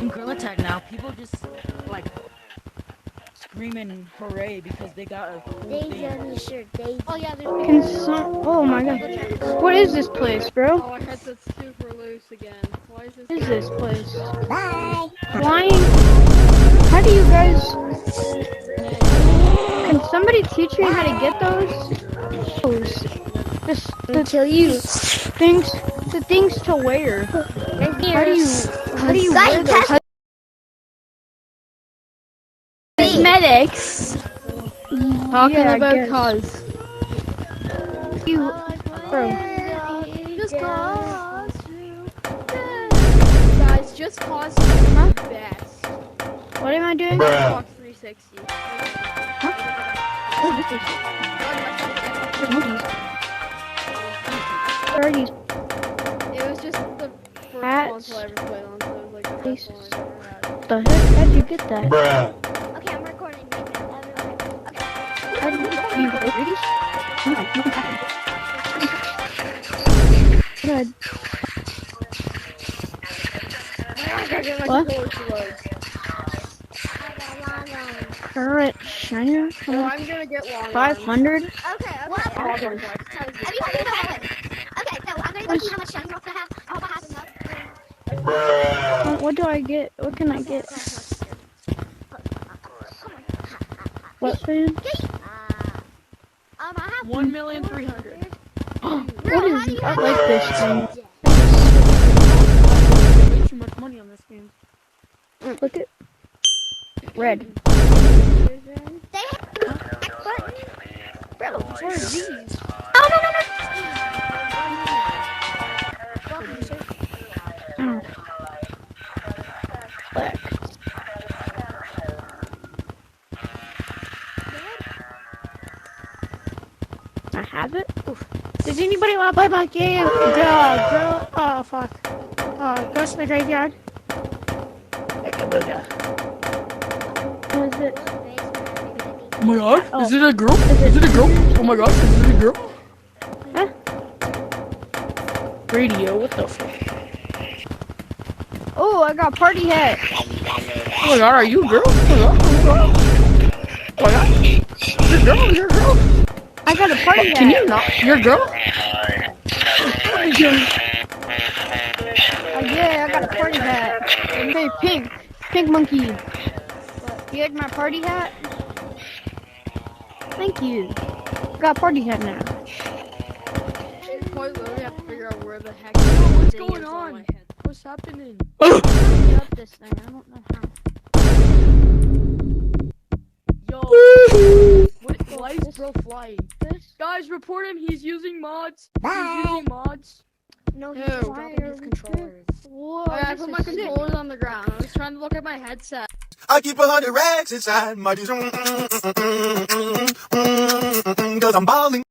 In Gorilla Tag now, people just like screaming hooray because they got a cool Daisy thing. on your shirt, Daisy. Oh yeah, there's Can some? Oh my god. What is this place, bro? Oh, my headset's super loose again. Why is this? What is this place? Bye. Flying? How do you guys? Can somebody teach me how to get those? Just the Kill you. things, the things to wear. How do you wear those? Cosmetics. Talking Yeah, I about guess. cause. You, bro. Just cause you. Guys, just cause you best. What am I doing? Xbox 360. Where are these? It was just the first Hats. console I ever played on, so it was like the best one I ever had. The heck? How'd you get that? Okay, I'm recording right now. Everyone. Okay. How'd you get these? Good. What? Current shiner? Oh, I'm gonna get long 500? Okay, okay. Have you seen the highway? Okay, so I'm gonna go see how much shine rocks I have. I hope I have enough. What do I get? What can I get? What fan? I have 1,300,000. What is it? I like this thing. Way too much money on this game. Look at red. They have button. Bro, What are these? oh no. Oh. Black. I have it? Oof. Does anybody want to play my game? Girl. Oh, fuck. Ghost in the Graveyard. What is it? Oh my god, Oh. is it a girl? Is it a girl? Oh my gosh, is it a girl? Huh? Radio, what the fuck? Oh, I got a party hat. Oh my god, are you a girl? Oh my god. You're a girl, you're a girl. I got a party hat. Can you not? You're a girl? Yeah, I got a party hat. Hey, pink. Pink monkey. You like my party hat? Thank you. Got a party hat now. Quite literally have to figure out where the heck what's going on? What's happening? Get up this thing. I don't know how. Yo, what? Why is bro flying? Guys, report him. He's using mods. He's using mods. No, he's Ew. dropping his controllers. Whoa, I put my controllers on the ground. I was trying to look at my headset. I keep 100 racks inside my jeans, cause I'm balling.